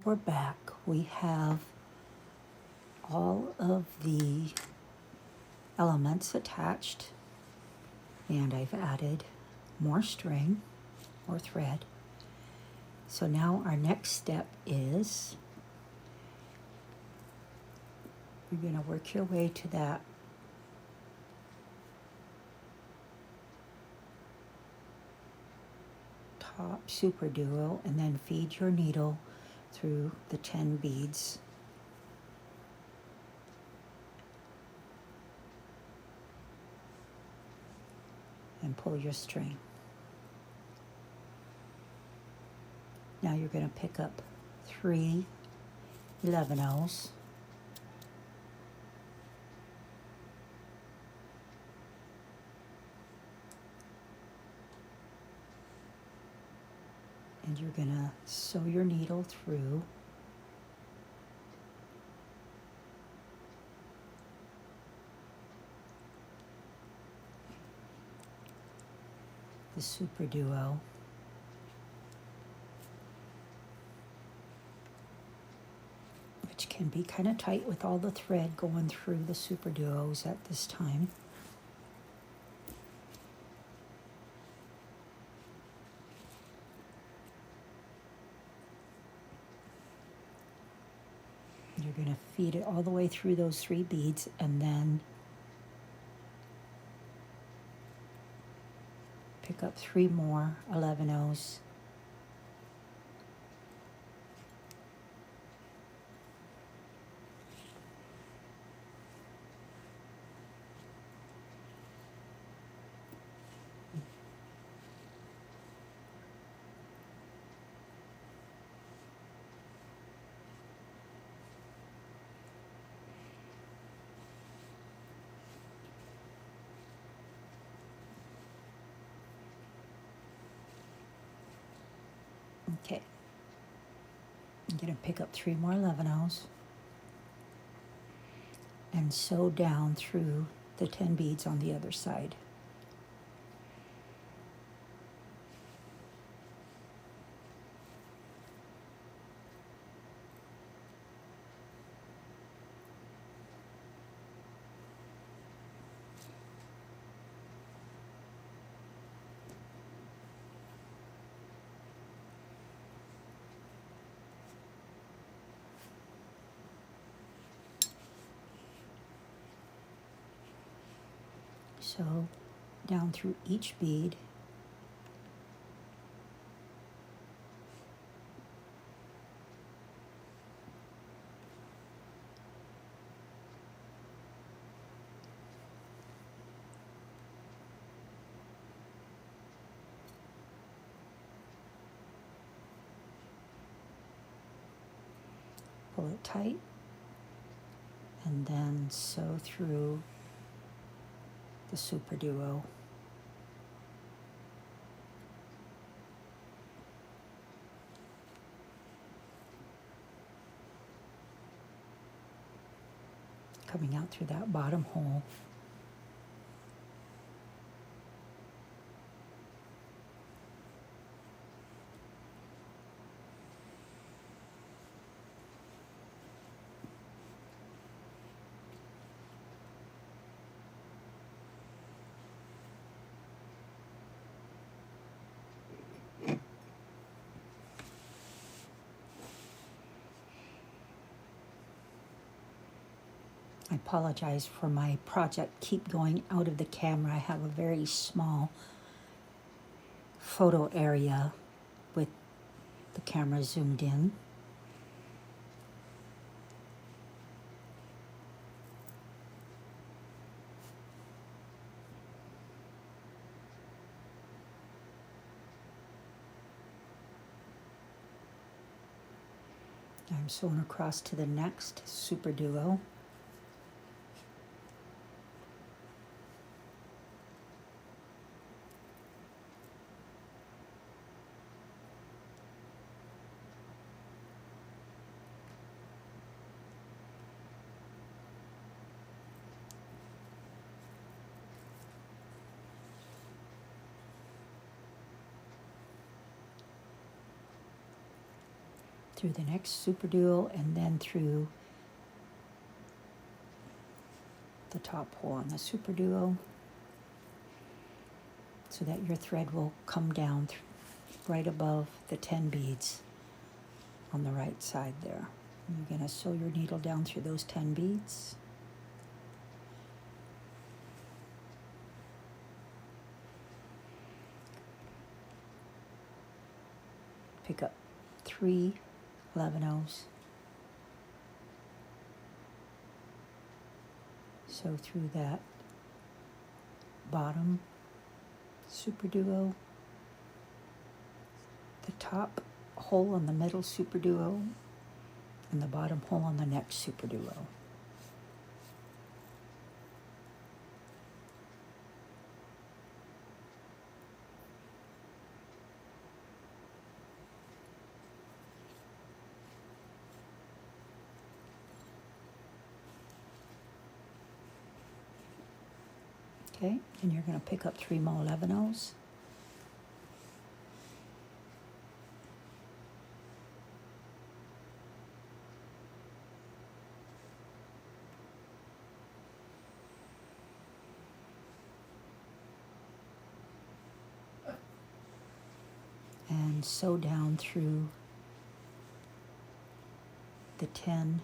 We're back. We have all of the elements attached, and I've added more string or thread. So now our next step is you're going to work your way to that top Superduo and then feed your needle through the 10 beads. And pull your string. Now you're going to pick up 3 11-ohs. And you're going to sew your needle through the Superduo. Which can be kind of tight with all the thread going through the Superduos at this time. You're going to feed it all the way through those 3 beads and then pick up 3 more 11-ohs. Okay, I'm going to pick up 3 more 11-ohs and sew down through the 10 beads on the other side. So down through each bead, pull it tight, and then sew through the Superduo. Coming out through that bottom hole. I apologize for my project keep going out of the camera. I have a very small photo area with the camera zoomed in. I'm sewing across to the next Superduo. through the next Superduo, and then through the top hole on the Superduo, so that your thread will come down right above the 10 beads on the right side there. And you're going to sew your needle down through those 10 beads. Pick up 3 11/0s. Sew through that bottom Superduo, the top hole on the middle Superduo, and the bottom hole on the next Superduo. Okay, and you're going to pick up 3 more 11/0s. And sew down through the 10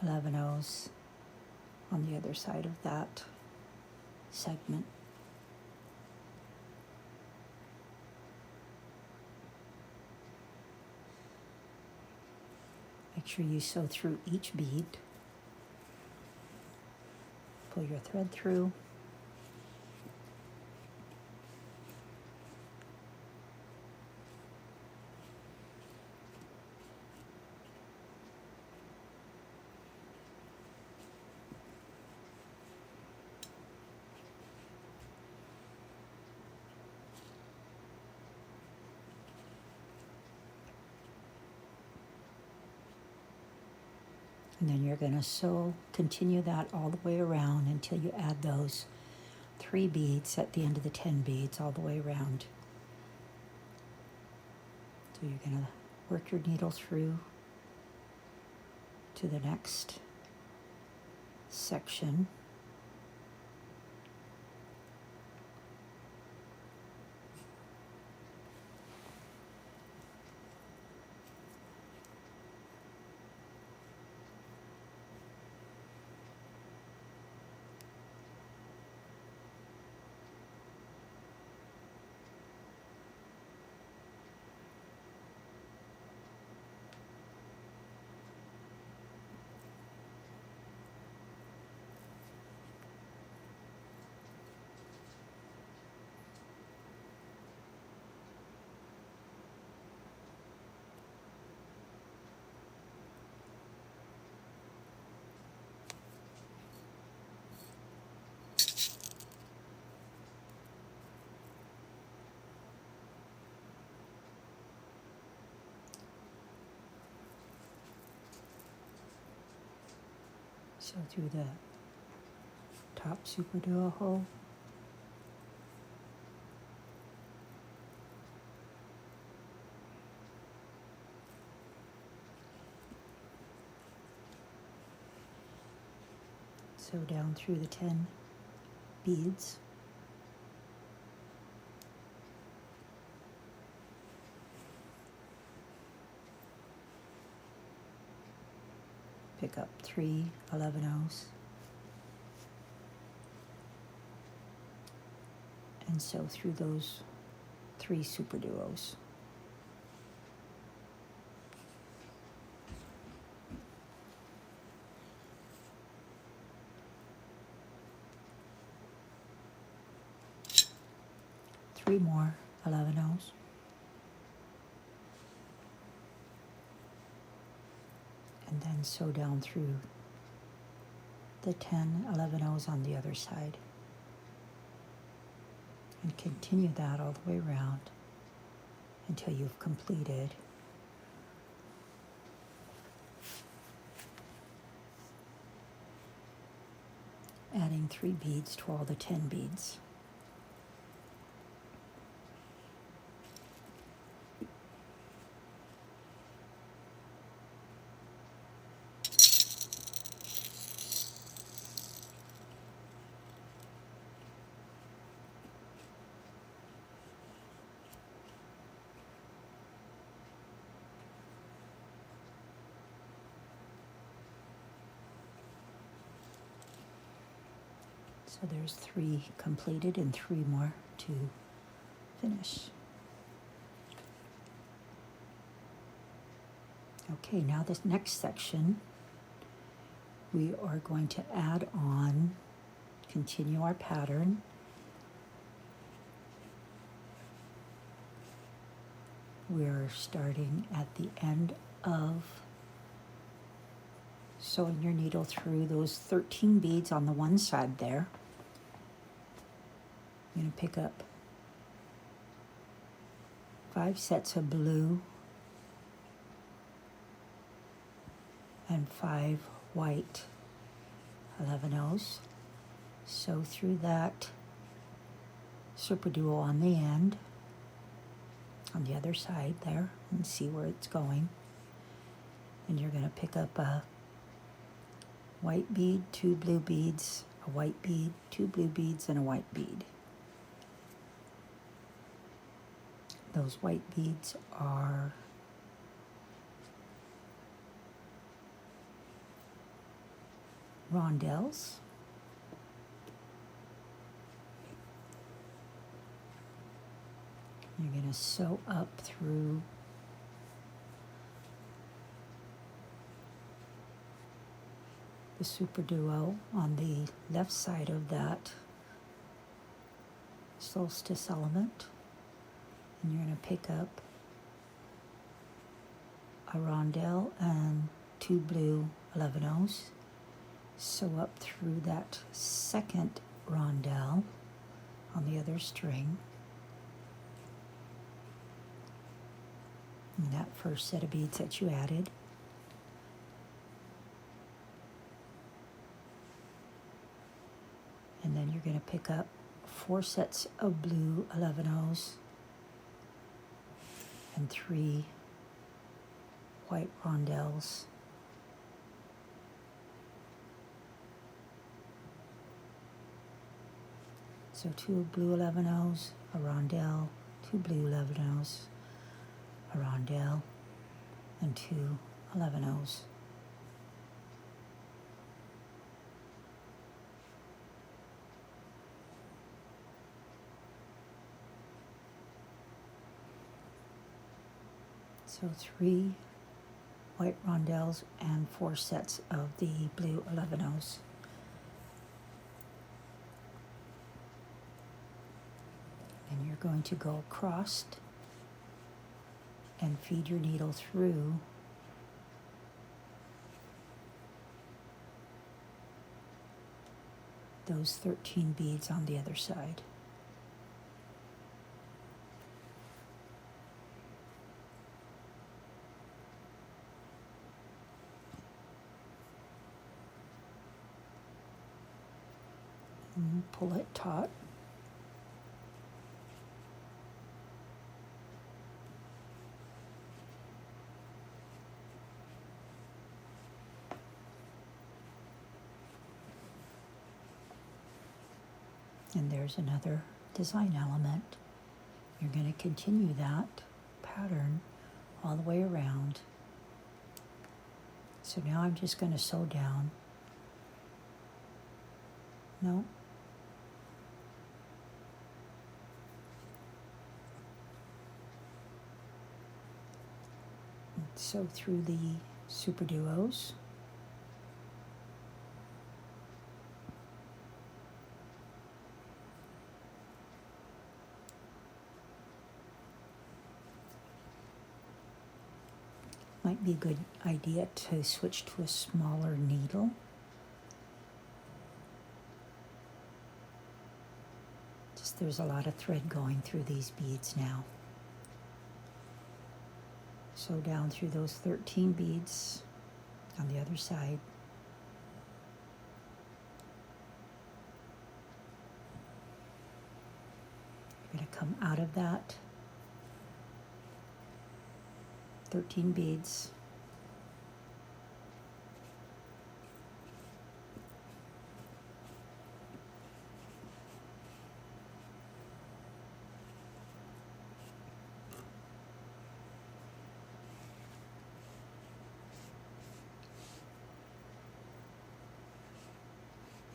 11/0s on the other side of that segment. Make sure you sew through each bead. Pull your thread through. And then you're going to continue that all the way around until you add those 3 beads at the end of the 10 beads all the way around. So you're going to work your needle through to the next section. So through the top Superduo hole, sew down through the 10 beads. Pick up 3 11/0s and sew through those 3 Superduos. Three more 11/0s. And then sew down through the 10 11/0s on the other side. And continue that all the way around until you've completed adding 3 beads to all the 10 beads. So there's 3 completed and 3 more to finish. Okay, now this next section, we are going to add on, continue our pattern. We're starting at the end of sewing your needle through those 13 beads on the one side there. You're going to pick up 5 sets of blue and 5 white 11-ohs. Sew through that Superduo on the end, on the other side there, and see where it's going. And you're going to pick up a white bead, 2 blue beads, a white bead, 2 blue beads, and a white bead. Those white beads are rondelles. You're going to sew up through the Superduo on the left side of that solstice element, and you're going to pick up a rondelle and 2 blue 11-ohs. Sew up through that second rondelle on the other string. And that first set of beads that you added. And then you're going to pick up 4 sets of blue 11-ohs and 3 white rondelles. So 2 blue 11-ohs, a rondelle, 2 blue 11-ohs, a rondelle, and 2 11-ohs. So 3 white rondelles and 4 sets of the blue 11-ohs. And you're going to go across and feed your needle through those 13 beads on the other side. And pull it taut. And there's another design element. You're going to continue that pattern all the way around. So now I'm just going to sew down. No. Sew through the Superduos. Might be a good idea to switch to a smaller needle. Just there's a lot of thread going through these beads now. Sew down through those 13 beads on the other side. You're going to come out of that 13 beads.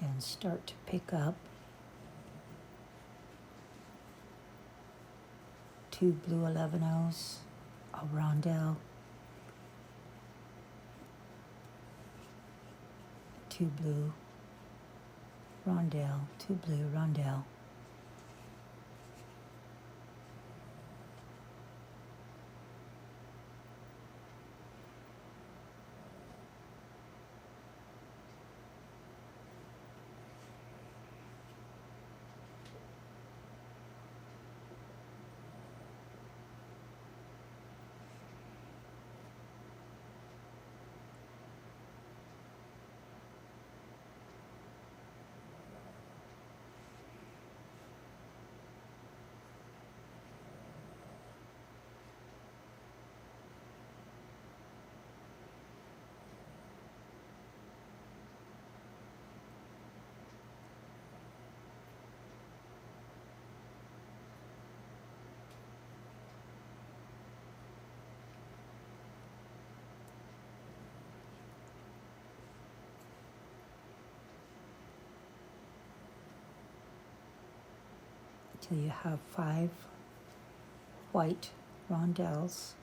And start to pick up 2 blue 11-0s, a rondelle, 2 blue rondelle, 2 blue rondelle, till you have 5 white rondelles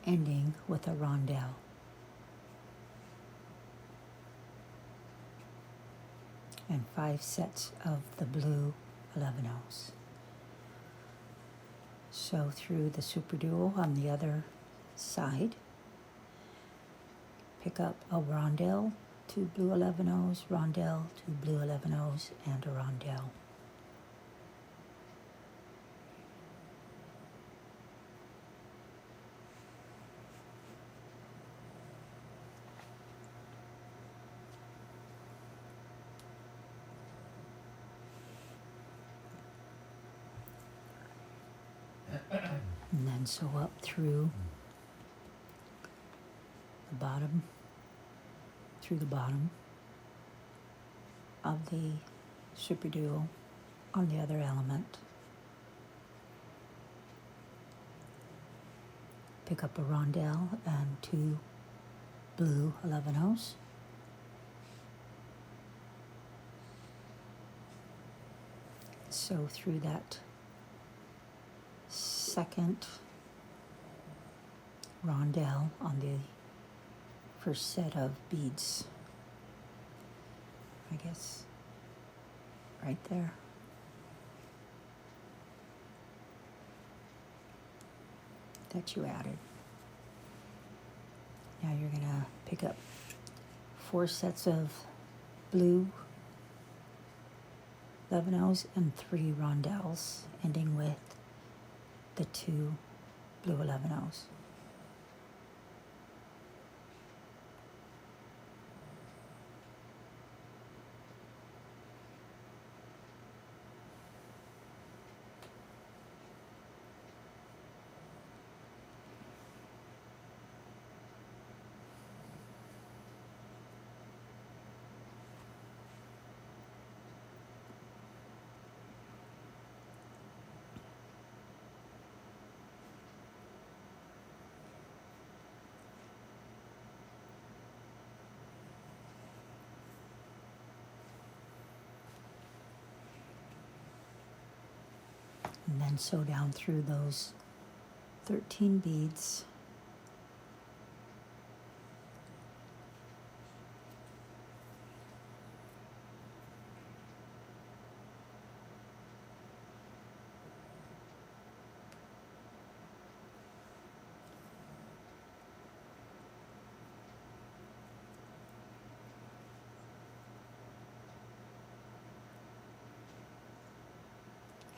ending with a rondelle. And 5 sets of the blue 11-0s. So through the Superduo on the other side, pick up a rondelle, 2 blue 11-0s, rondelle, 2 blue 11-0s, and a rondelle. And then sew up through the bottom of the Superduo on the other element. Pick up a rondelle and 2 blue 11-0s. Sew through that second rondelle on the first set of beads. I guess right there. That you added. Now you're gonna pick up 4 sets of blue 11-0s and 3 rondelles, ending with the 2 blue 11-0s. And then sew down through those 13 beads.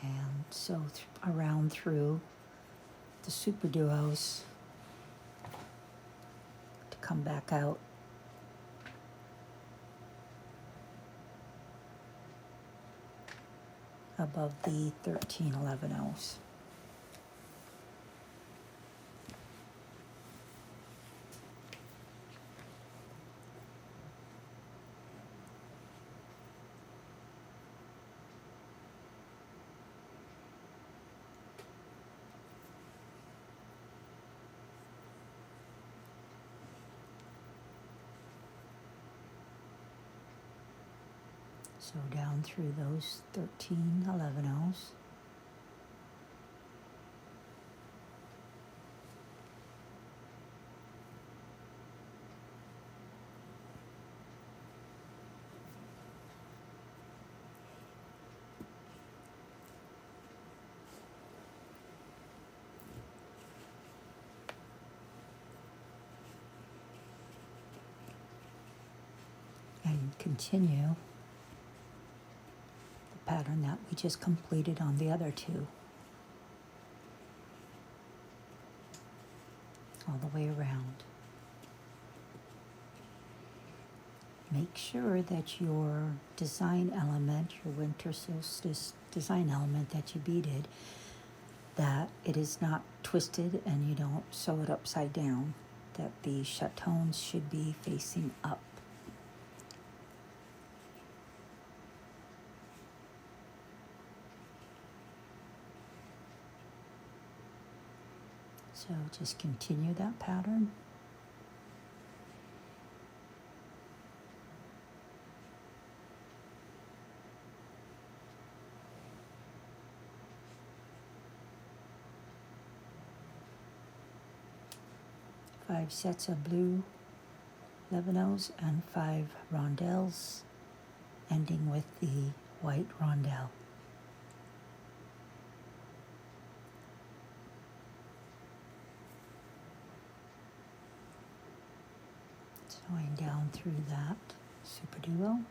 And sew around through the Superduos to come back out above the 13 11-0s. So down through those 13 11-0s. continue the pattern that we just completed on the other two, all the way around. Make sure that your design element, your winter solstice design element that you beaded, that it is not twisted and you don't sew it upside down, that the chatones should be facing up. So just continue that pattern. Five sets of blue lebanos and 5 rondelles, ending with the white rondelle. Sewing down through that Superduo.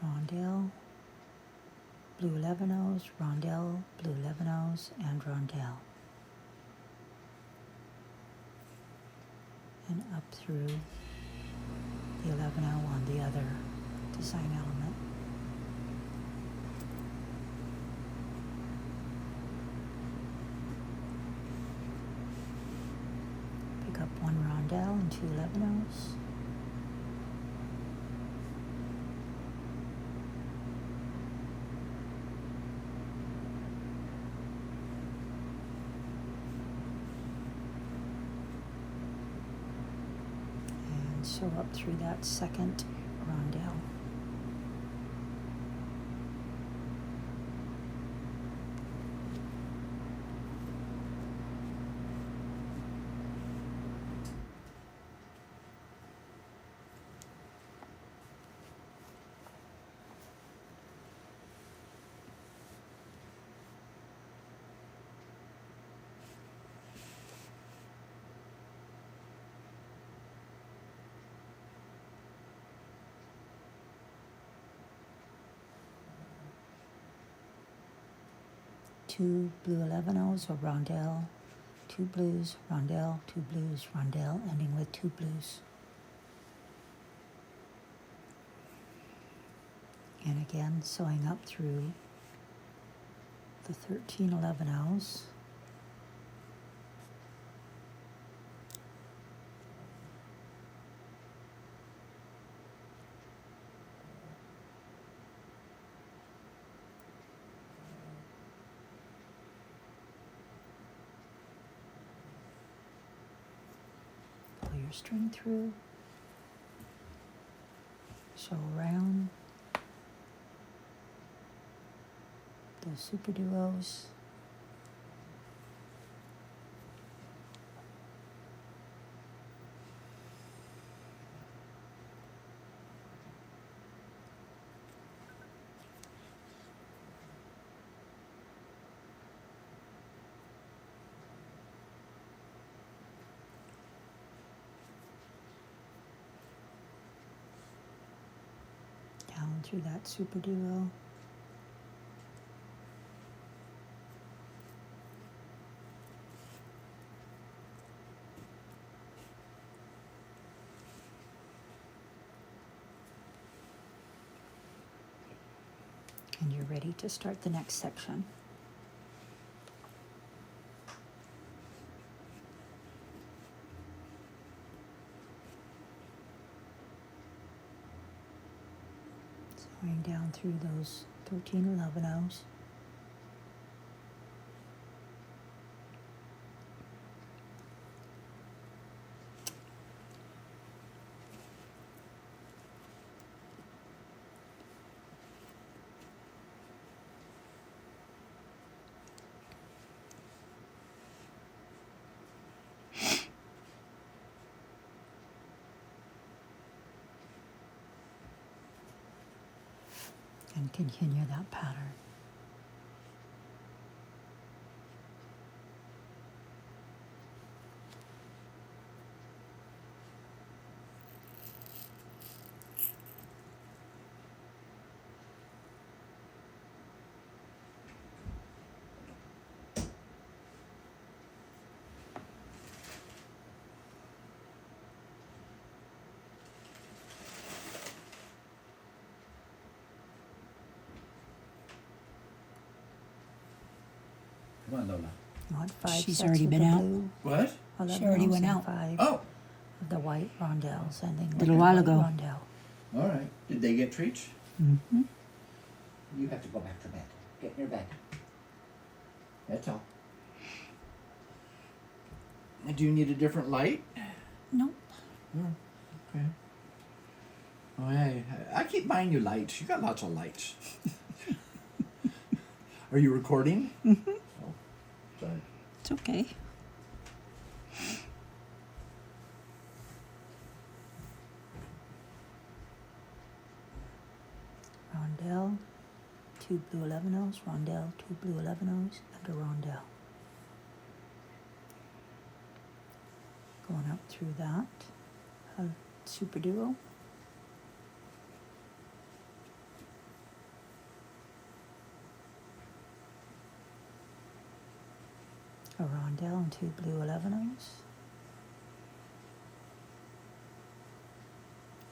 Rondelle, blue lebanos, rondelle, blue lebanos, and rondelle. And up through the lebano on the other design element. Pick up 1 rondelle and 2 lebanos. Sew up through that second rondelle. Two blue lebanos or rondelle, 2 blues, rondelle, 2 blues, rondelle, ending with 2 blues. And again, sewing up through the 13 lebanos. Your string through, sew around those Superduos, through that Superduo. And you're ready to start the next section. Sewing down through those 13 lebanos. And continue that pattern. Come on, Lola. You want 5 She's sets already of been the out. blue What? 11 She already ounce went and out. 5 Oh, of the white rondelles, ending with Little the while white ago. rondelle. all right. Did they get treats? Mm-hmm. You have to go back to bed. Get in your bed. That's all. Do you need a different light? Nope. Oh, okay. Oh, hey, I keep buying you lights. You got lots of lights. Are you recording? Mm-hmm. Oh, sorry. It's okay. Rondelle, 2 blue 11 ounce, rondelle, 2 blue 11 ounce, and a rondelle. Going up through that, a Superduo. A rondelle and 2 blue 11 ounce.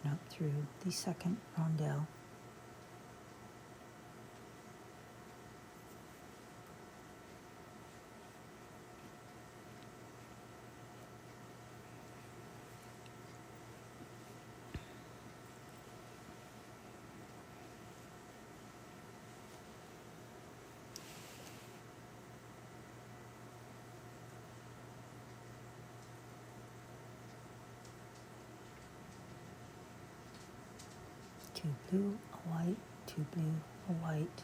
And up through the second rondelle. Two blue, a white, 2 blue, a white,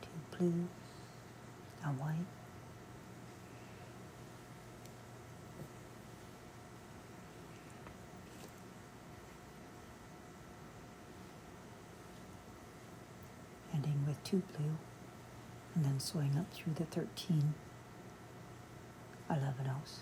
2 blue, a white. Ending with 2 blue, and then sewing up through the 13 11 ounce.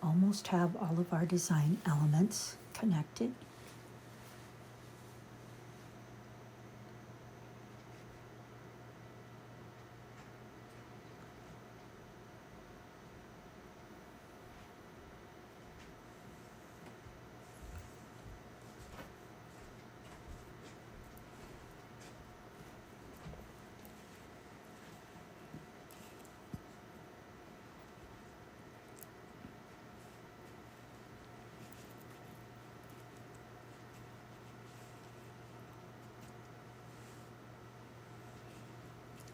Almost have all of our design elements connected.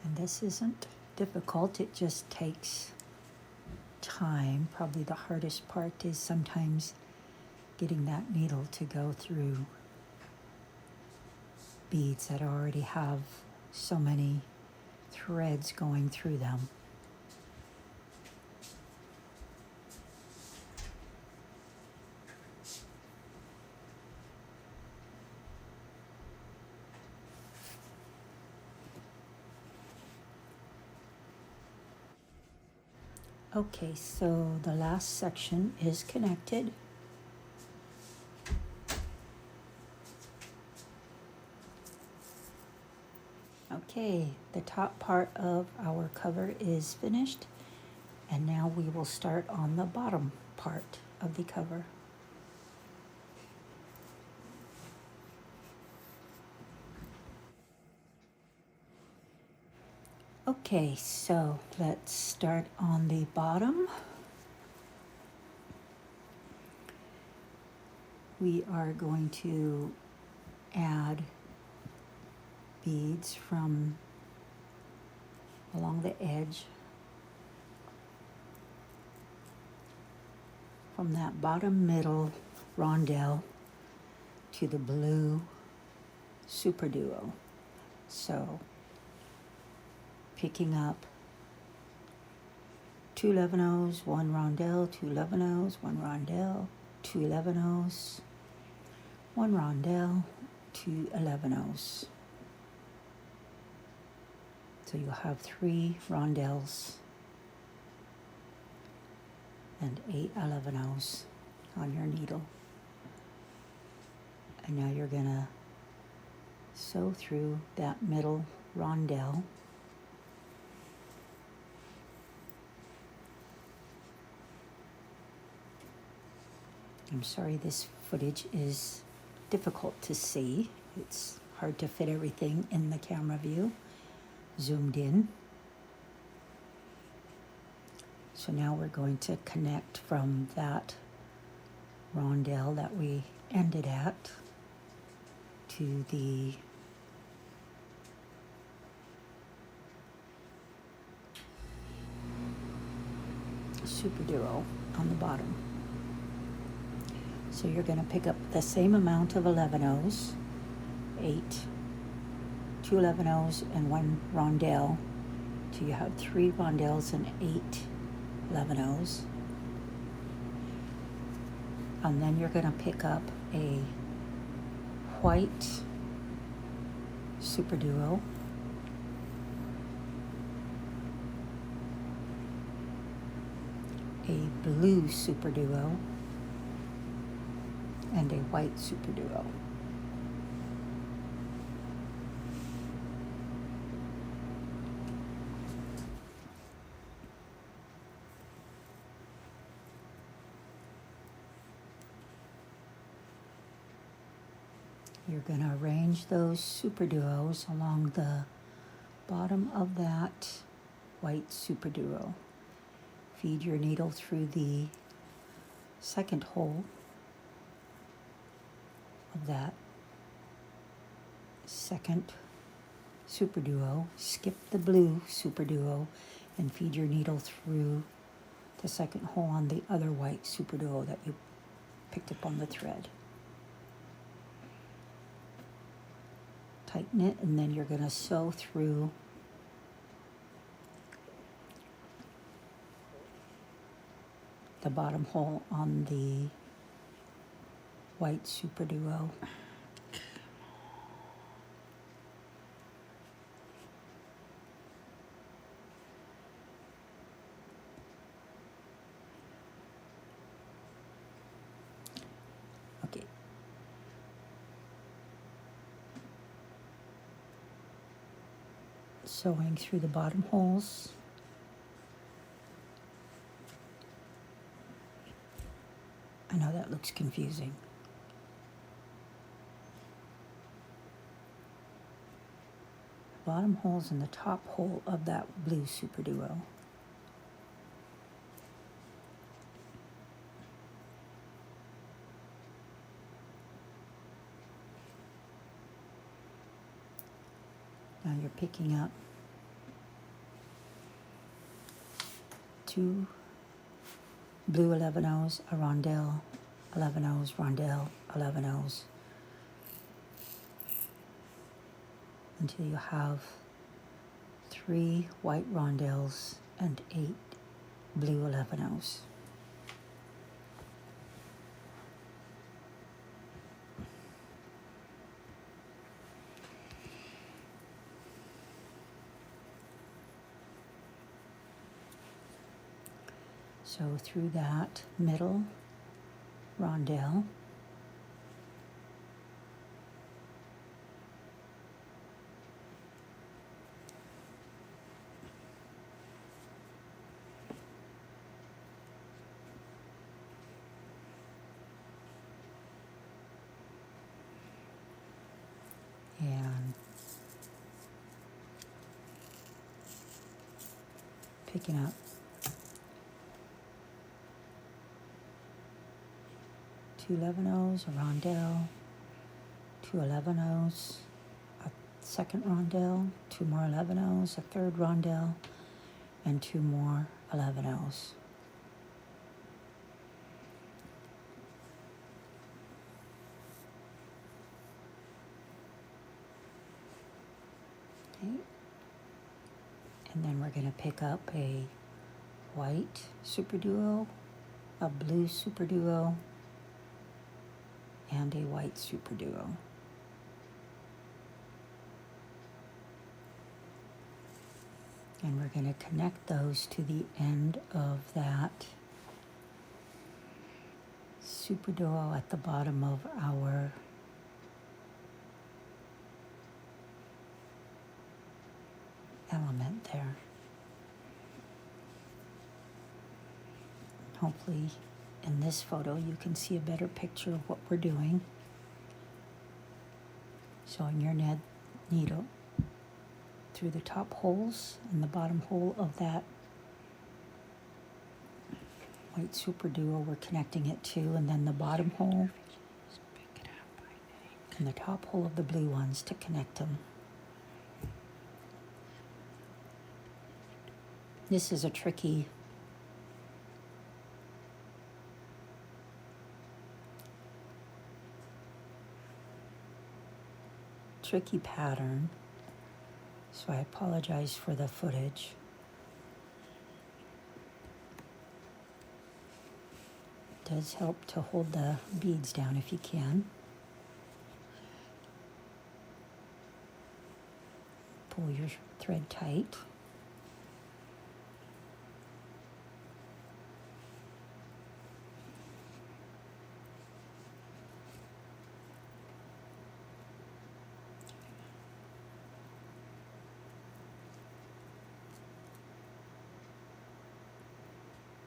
And this isn't difficult, it just takes time. Probably the hardest part is sometimes getting that needle to go through beads that already have so many threads going through them. Okay, so the last section is connected. Okay, the top part of our cover is finished, and now we will start on the bottom part of the cover. Okay, so let's start on the bottom. We are going to add beads from along the edge from that bottom middle rondelle to the blue Superduo. So picking up 2 11-ohs, 1 rondelle, 2 11-ohs, 1 rondelle, 2 11-ohs, 1 rondelle, 2 11-ohs. So you'll have 3 rondelles and 8 11-ohs on your needle. And now you're gonna sew through that middle rondelle. I'm sorry this footage is difficult to see. It's hard to fit everything in the camera view, zoomed in. So now we're going to connect from that rondelle that we ended at to the Superduo on the bottom. So you're going to pick up the same amount of 11-ohs, 8, 2 11-ohs, and 1 rondelle, till you have 3 rondelles and 8 11-ohs. And then you're going to pick up a white Superduo, a blue Superduo, and a white Superduo. You're going to arrange those Superduos along the bottom of that white Superduo. Feed your needle through the second hole of that second Superduo. Skip the blue Superduo and feed your needle through the second hole on the other white Superduo that you picked up on the thread. Tighten it, and then you're going to sew through the bottom hole on the white Superduo. Okay. Sewing through the bottom holes. I know that looks confusing. Bottom holes in the top hole of that blue Superduo. Now you're picking up 2 blue 11-ohs, a rondelle, 11-ohs, rondelle, 11-ohs, until you have 3 white rondelles and 8 blue 11-ohs. So through that middle rondelle, and picking up 2 11-ohs, a rondelle, 2 11-ohs, a second rondelle, 2 more 11-ohs, a third rondelle, and 2 more 11-ohs. Okay. And then we're going to pick up a white Superduo, a blue Superduo, and a white Superduo. And we're going to connect those to the end of that Superduo at the bottom of our element there. Hopefully in this photo you can see a better picture of what we're doing. Showing your needle through the top holes and the bottom hole of that white Superduo we're connecting it to, and then the bottom hole and the top hole of the blue ones to connect them. This is a tricky pattern, so I apologize for the footage. It does help to hold the beads down if you can. Pull your thread tight.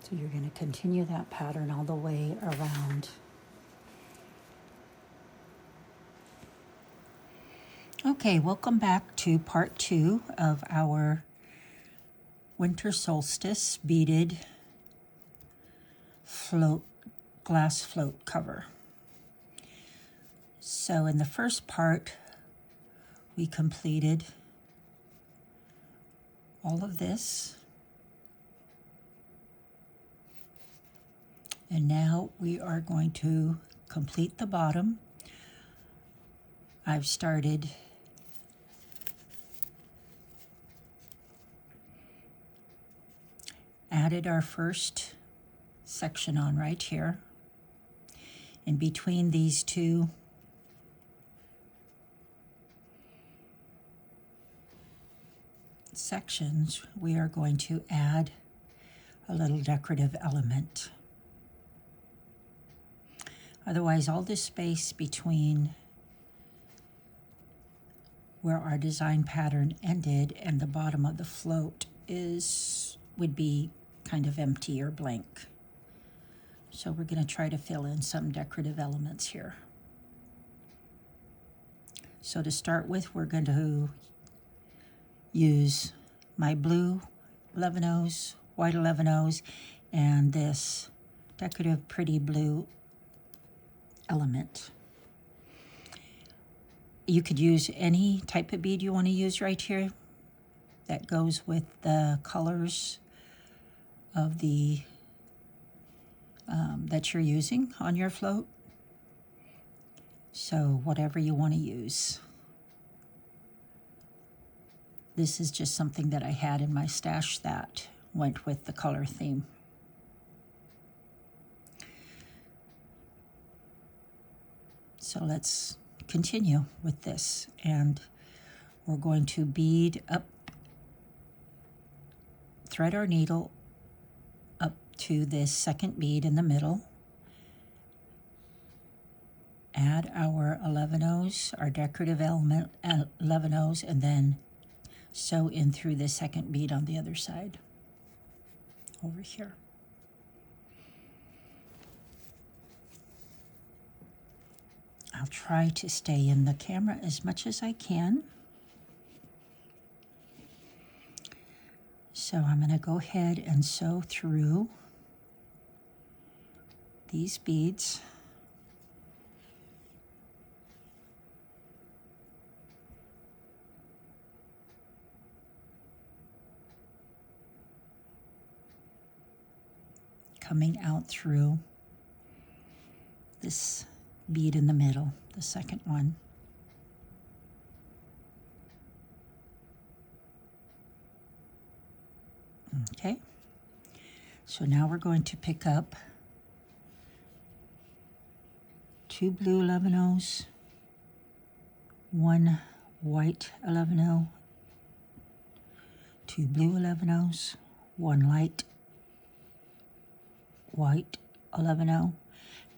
So you're going to continue that pattern all the way around. Okay, welcome back to part 2 of our Winter Solstice Beaded glass float cover. So in the first part, we completed all of this. And now we are going to complete the bottom. I've added our first section on right here. In between these two sections, we are going to add a little decorative element. Otherwise, all this space between where our design pattern ended and the bottom of the float would be kind of empty or blank. So we're going to try to fill in some decorative elements here. So to start with, we're going to use my blue 11-ohs, white 11-ohs, and this decorative pretty blue element. You could use any type of bead you want to use right here that goes with the colors of the that you're using on your float. So whatever you want to use. This is just something that I had in my stash that went with the color theme. So let's continue with this, and we're going to bead up, thread our needle up to this second bead in the middle, add our 11-ohs, our decorative element 11-ohs, and then sew in through the second bead on the other side over here. I'll try to stay in the camera as much as I can. So I'm going to go ahead and sew through these beads. coming out through this bead in the middle, the second one. Okay, so now we're going to pick up 2 blue 11-ohs, 1 white 11-oh, 2 blue 11-ohs, 1 light white 11-oh,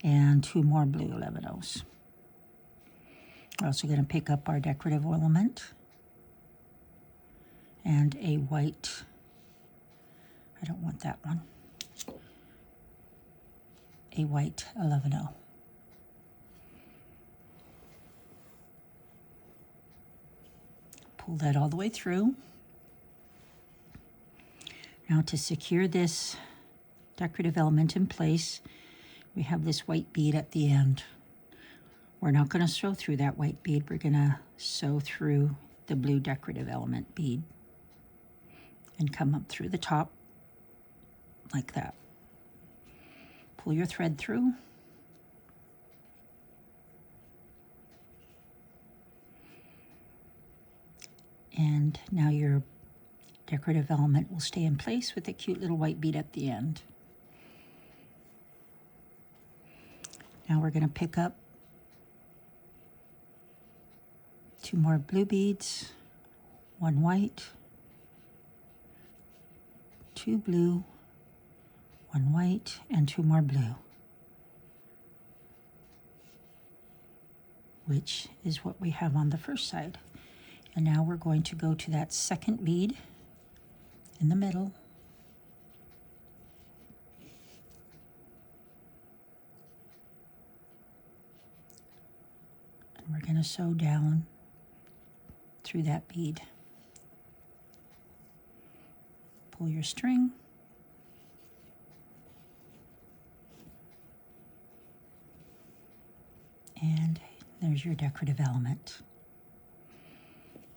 and 2 more blue 11-ohs. We're also going to pick up our decorative ornament and a white, I don't want that one, a white 11-oh. Pull that all the way through. Now to secure this decorative element in place, we have this white bead at the end. We're not going to sew through that white bead. We're going to sew through the blue decorative element bead and come up through the top like that. Pull your thread through. And now your decorative element will stay in place with a cute little white bead at the end. Now we're going to pick up 2 more blue beads, 1 white, 2 blue, 1 white, and 2 more blue, which is what we have on the first side. And now we're going to go to that second bead in the middle. And we're going to sew down through that bead. Pull your string. And there's your decorative element.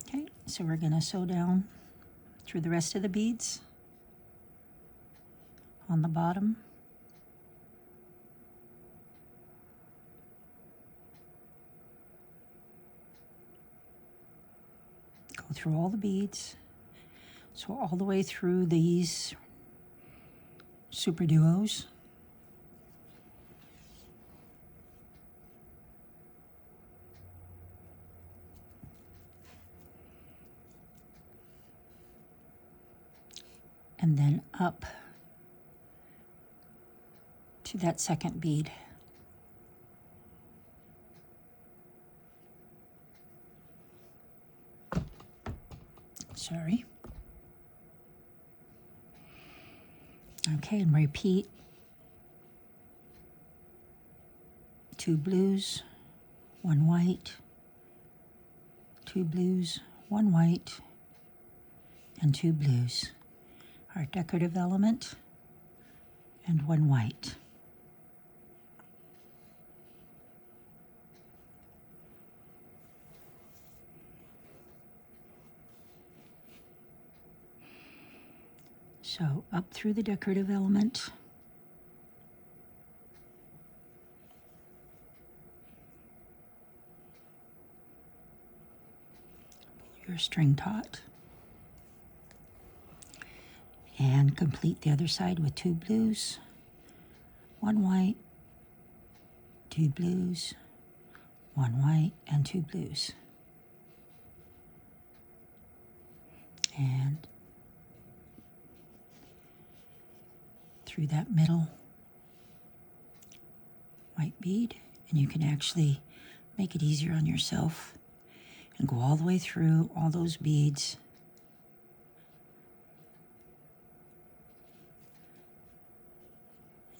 Okay, so we're going to sew down through the rest of the beads on the bottom. Go through all the beads. So all the way through these Superduos. And then up to that second bead. Sorry. Okay, and repeat. 2 blues, 1 white, 2 blues, 1 white, and 2 blues. Our decorative element, and 1 white. So up through the decorative element, pull your string taut. And complete the other side with 2 blues, 1 white, 2 blues, 1 white, and 2 blues. And through that middle white bead, and you can actually make it easier on yourself and go all the way through all those beads.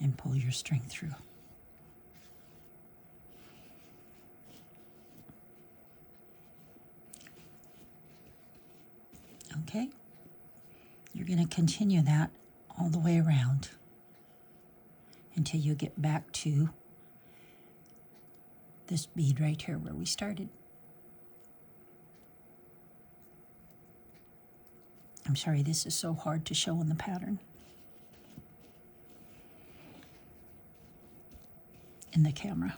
And pull your string through. Okay, you're going to continue that all the way around until you get back to this bead right here where we started. I'm sorry, this is so hard to show in the pattern. in the camera.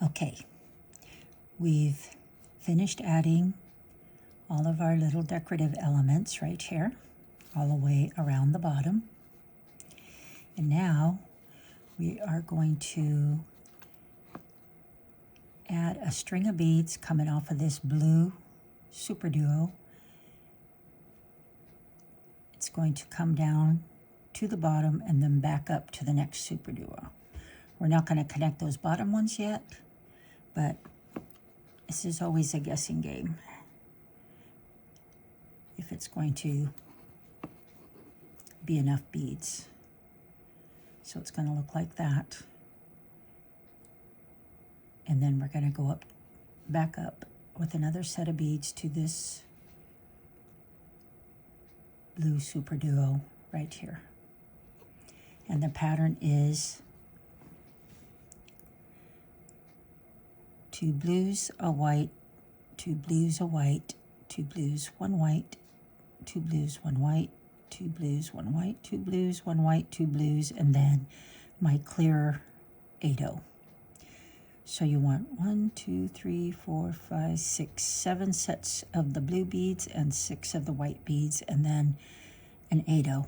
Okay, we've finished adding all of our little decorative elements right here, all the way around the bottom. And now we are going to add a string of beads coming off of this blue Superduo. It's going to come down to the bottom and then back up to the next Superduo. We're not going to connect those bottom ones yet, but this is always a guessing game. If it's going to be enough beads. So it's going to look like that. And then we're going to go up, back up with another set of beads to this blue Superduo right here. And the pattern is 2 blues, a white, 2 blues, a white, 2 blues, 1 white, 2 blues, 1 white, 2 blues, 1 white, 2 blues, 1 white, 2 blues, and then my clear 8-0. So you want 1, 2, 3, 4, 5, 6, 7 sets of the blue beads and 6 of the white beads, and then an 8-0.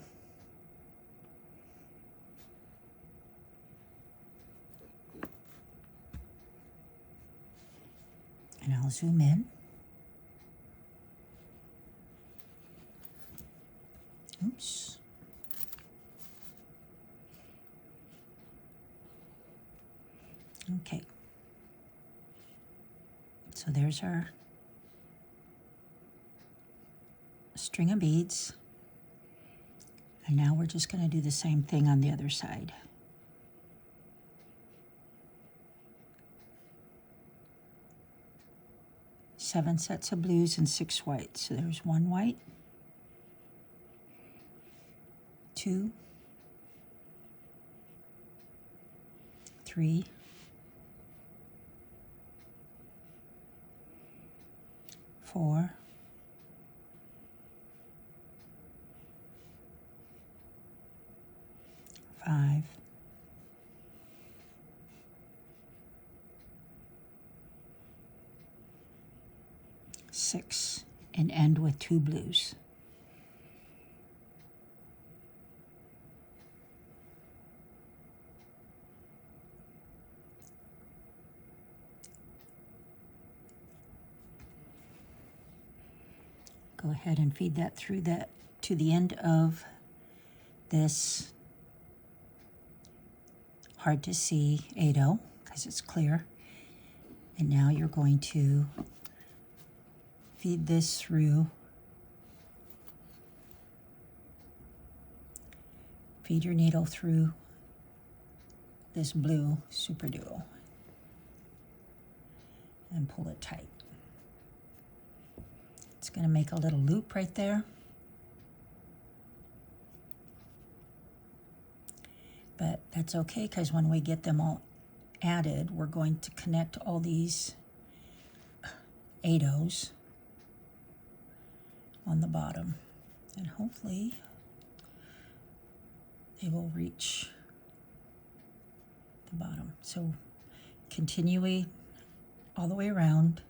And I'll zoom in. Oops. Okay. So there's our string of beads. And now we're just going to do the same thing on the other side. Seven sets of blues and 6 whites. So there's 1 white, 2, 3, 4, 5, 6, and end with 2 blues. Go ahead and feed that through that to the end of this hard to see 8-0 because it's clear. And now you're going to feed this through feed your needle through this blue Superduo and pull it tight. It's going to make a little loop right there. But that's okay, because when we get them all added, we're going to connect all these 8/0s on the bottom, and hopefully they will reach the bottom. So continuing all the way around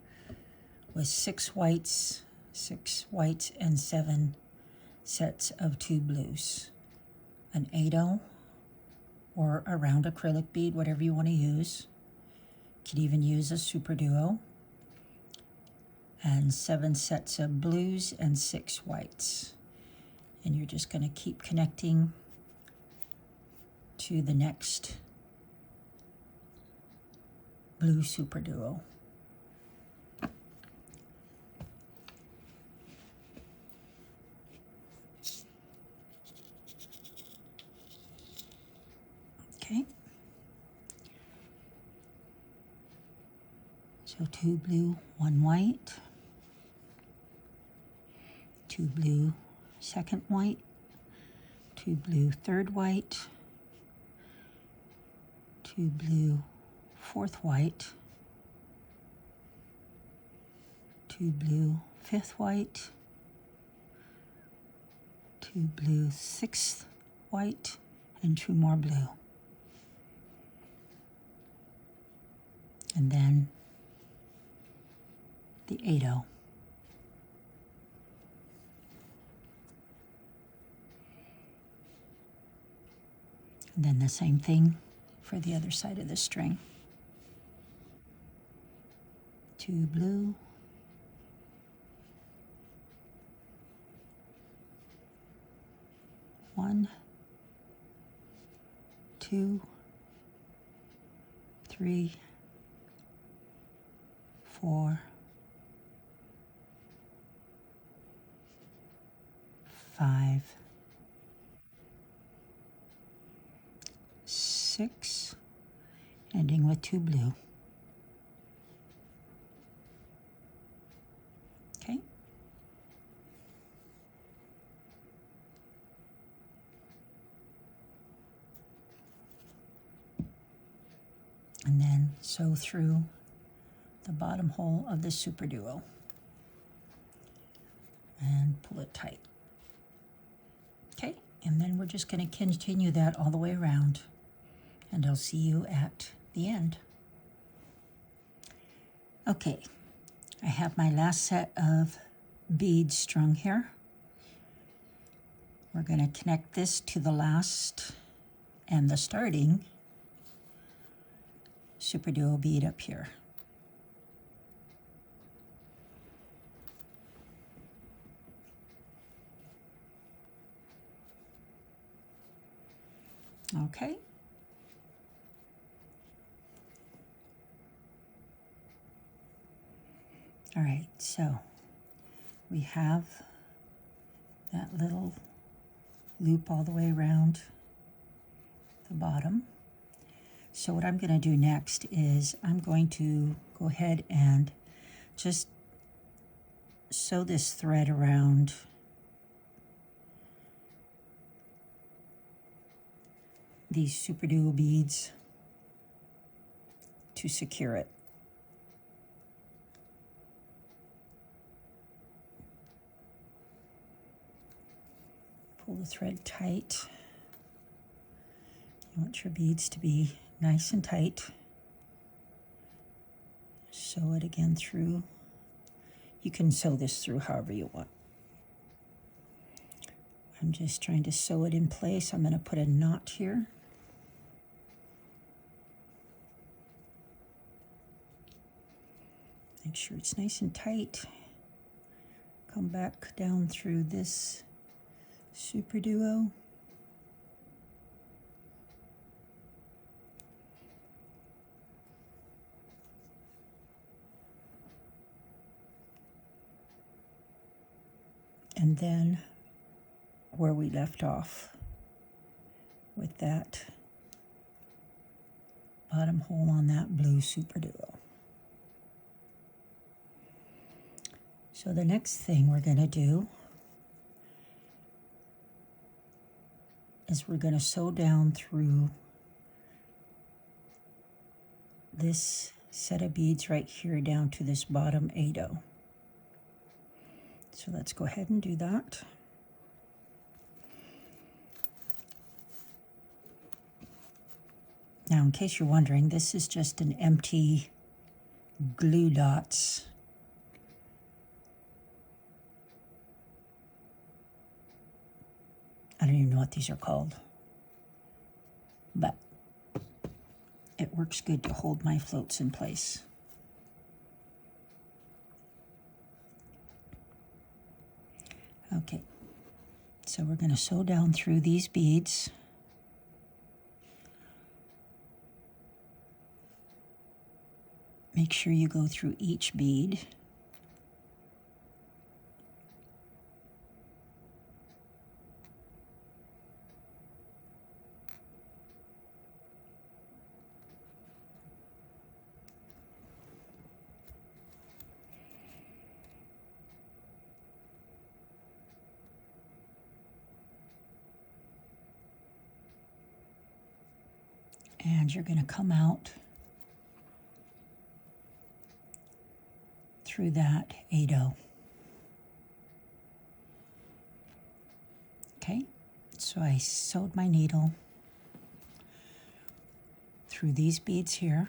with 6 whites, and 7 sets of 2 blues. An 8/0 or a round acrylic bead, whatever you want to use. You could even use a Superduo. And 7 sets of blues and 6 whites. And you're just going to keep connecting to the next blue Superduo. Okay. So 2 blue, 1 white, 2 blue, 2nd white, 2 blue, 3rd white, 2 blue, 4th white, 2 blue, 5th white, 2 blue, 6th white, and 2 more blue. And then the 8/0. And then the same thing for the other side of the string. 2 blue, 1, 2, 3, 4, 5, 6, ending with 2 blue. Okay. And then sew through the bottom hole of the Superduo and pull it tight. Okay, and then we're just going to continue that all the way around, and I'll see you at the end. Okay, I have my last set of beads strung here. We're going to connect this to the last and the starting Superduo bead up here. Okay. All right, so we have that little loop all the way around the bottom. So what I'm going to do next is I'm going to go ahead and just sew this thread around these Superduo beads to secure it. Pull the thread tight. You want your beads to be nice and tight. Sew it again through. You can sew this through however you want. I'm just trying to sew it in place. I'm going to put a knot here. Make sure it's nice and tight. Come back down through this Superduo. And then where we left off, with that bottom hole on that blue Superduo. So the next thing we're going to do is we're going to sew down through this set of beads right here down to this bottom 8-0. So let's go ahead and do that. Now, in case you're wondering, this is just an empty glue dots. I don't even know what these are called, but it works good to hold my floats in place. Okay, so we're going to sew down through these beads. Make sure you go through each bead. And you're going to come out through that 8-0. Okay, so I sewed my needle through these beads here,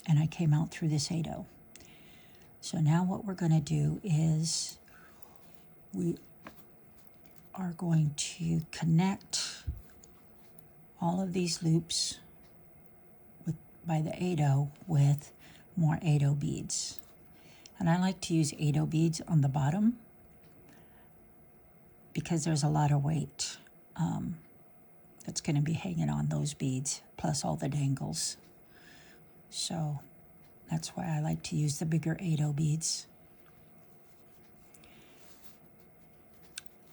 and I came out through this 8-0. So now what we're going to do is we are going to connect all of these loops by the 8-0 with more 8-0 beads. And I like to use 8-0 beads on the bottom because there's a lot of weight that's going to be hanging on those beads, plus all the dangles. So that's why I like to use the bigger 8-0 beads.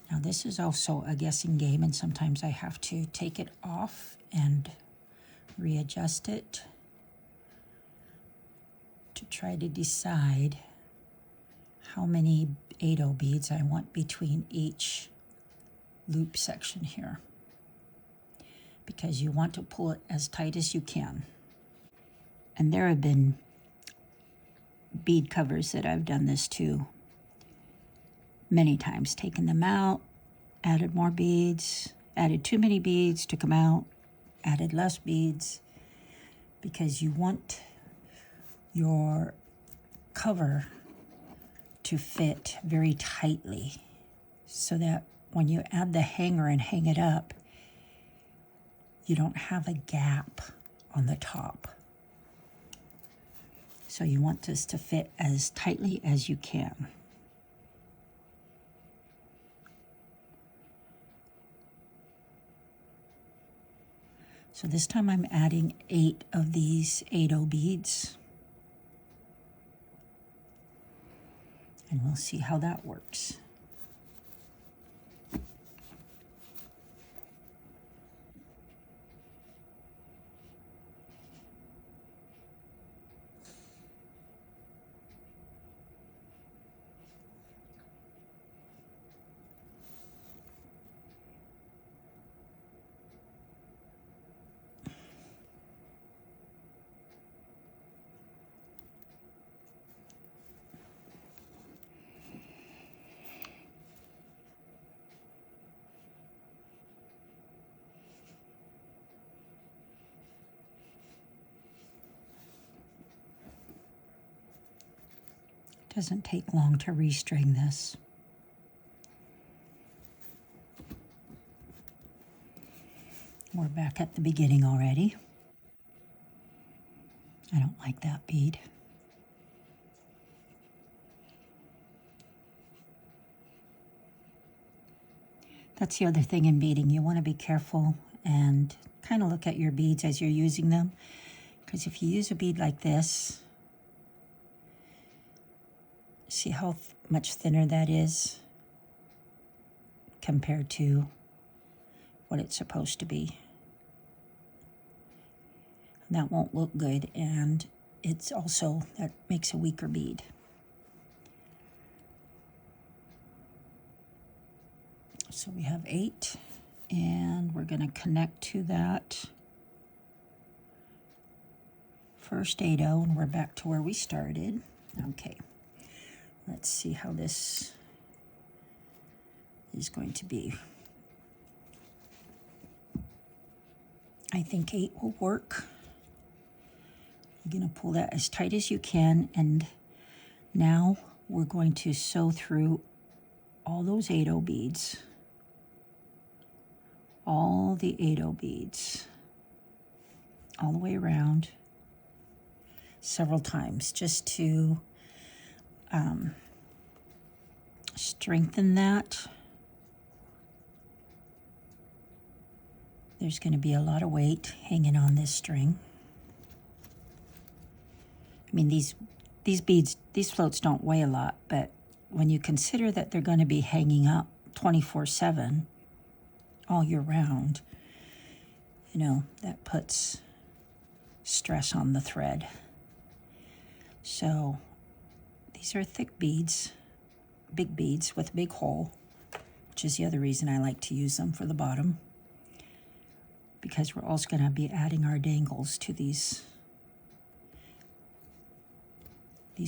Now this is also a guessing game, and sometimes I have to take it off and readjust it to try to decide how many 8-0 beads I want between each loop section here, because you want to pull it as tight as you can. And there have been bead covers that I've done this to many times, taken them out, added more beads, added too many beads, took them out, added less beads, because you want your cover to fit very tightly so that when you add the hanger and hang it up, you don't have a gap on the top. So you want this to fit as tightly as you can. So this time I'm adding 8 of these 8-0 beads. And we'll see how that works. Doesn't take long to restring this. We're back at the beginning already. I don't like that bead. That's the other thing in beading. You want to be careful and kind of look at your beads as you're using them. Because if you use a bead like this, see how much thinner that is compared to what it's supposed to be. that won't look good, and it's also, that makes a weaker bead. So we have 8, and we're going to connect to that first 8-0, and we're back to where we started. Okay, let's see how this is going to be. I think 8 will work. You're going to pull that as tight as you can, and now we're going to sew through all those 8-0 beads. All the 8-0 beads. All the way around. Several times, just to strengthen that. There's going to be a lot of weight hanging on this string. I mean, these beads, these floats don't weigh a lot, but when you consider that they're going to be hanging up 24/7 all year round, you know, that puts stress on the thread. So these are thick beads, big beads with a big hole, which is the other reason I like to use them for the bottom, because we're also going to be adding our dangles to these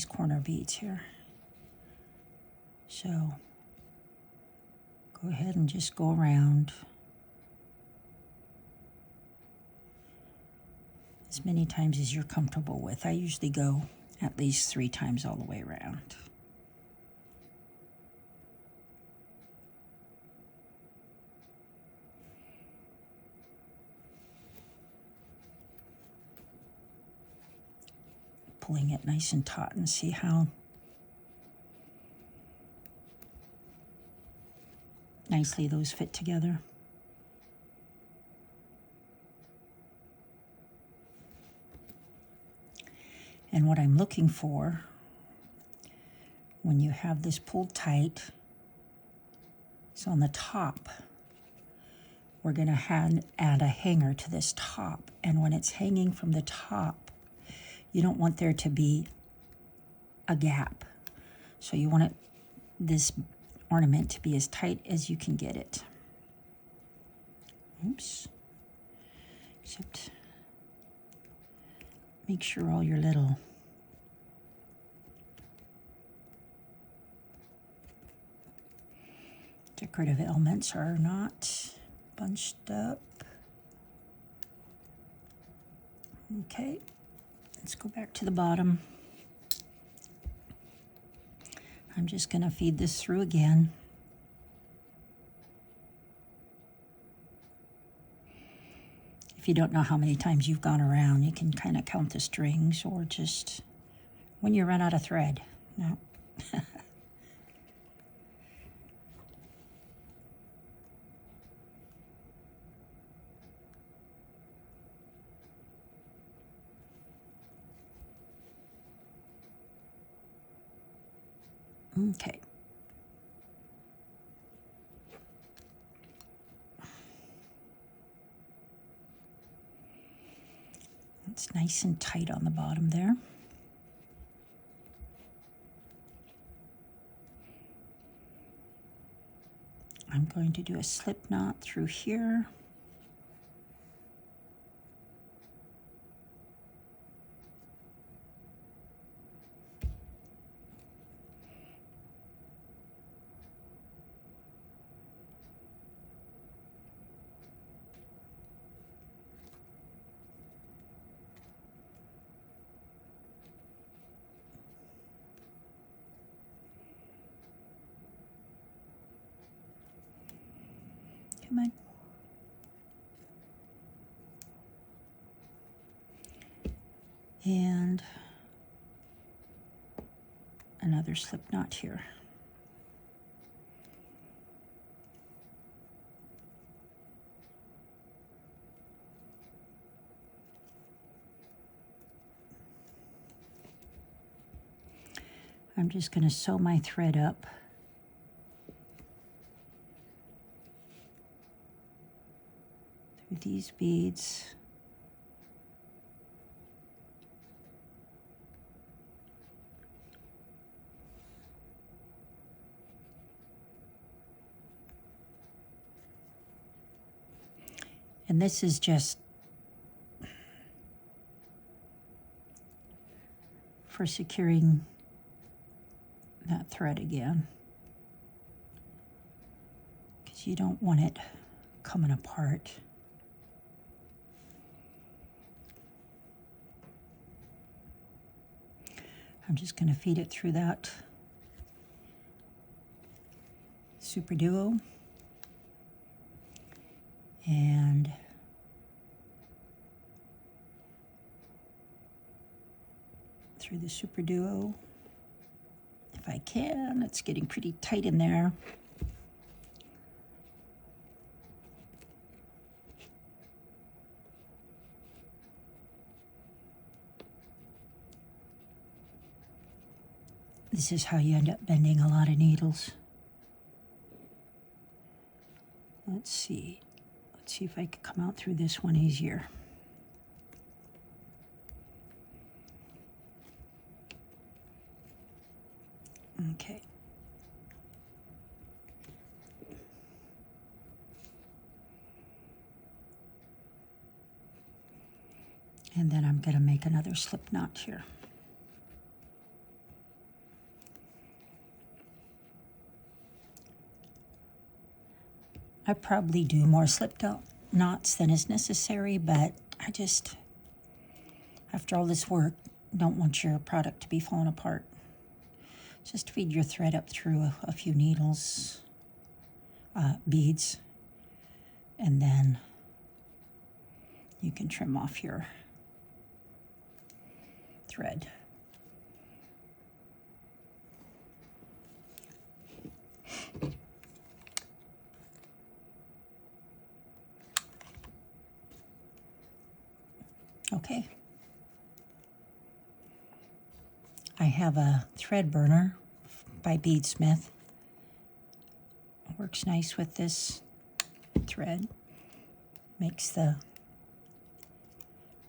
corner beads here. So go ahead and just go around as many times as you're comfortable with. I usually go at least 3 times all the way around. Pulling it nice and taut, and see how nicely those fit together. And what I'm looking for when you have this pulled tight is on the top. We're going to add a hanger to this top, and when it's hanging from the top, you don't want there to be a gap. So you want this ornament to be as tight as you can get it. Oops. Except make sure all your little decorative elements are not bunched up. Okay, let's go back to the bottom. I'm just going to feed this through again. If you don't know how many times you've gone around, you can kind of count the strings, or just when you run out of thread. No. Okay. It's nice and tight on the bottom there. I'm going to do a slip knot through here. Come on. And another slip knot here. I'm just going to sew my thread up. Through these beads. And this is just for securing that thread again, because you don't want it coming apart. I'm just going to feed it through that Superduo and through the Superduo if I can. It's getting pretty tight in there. This is how you end up bending a lot of needles. Let's see. Let's see if I can come out through this one easier. Okay. And then I'm going to make another slip knot here. I probably do more slip knots than is necessary, but I just, after all this work, don't want your product to be falling apart. Just feed your thread up through a few needles, beads, and then you can trim off your thread. Okay. I have a thread burner by Beadsmith. It works nice with this thread. Makes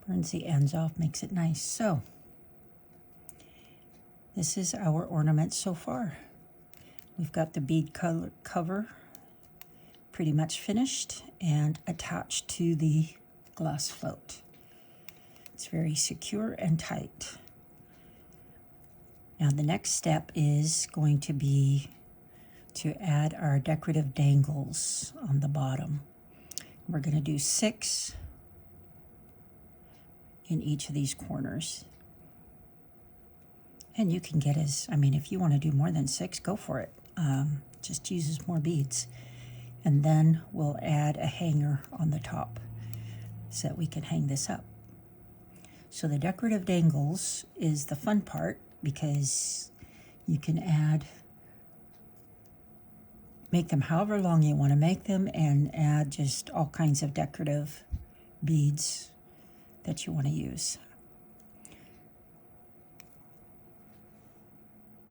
burns the ends off, makes it nice. So, this is our ornament so far. We've got the bead cover pretty much finished and attached to the glass float. It's very secure and tight. Now the next step is going to be to add our decorative dangles on the bottom. We're going to do 6 in each of these corners. And you can get if you want to do more than 6, go for it. Just uses more beads. And then we'll add a hanger on the top so that we can hang this up. So the decorative dangles is the fun part because you can make them however long you want to make them and add just all kinds of decorative beads that you want to use.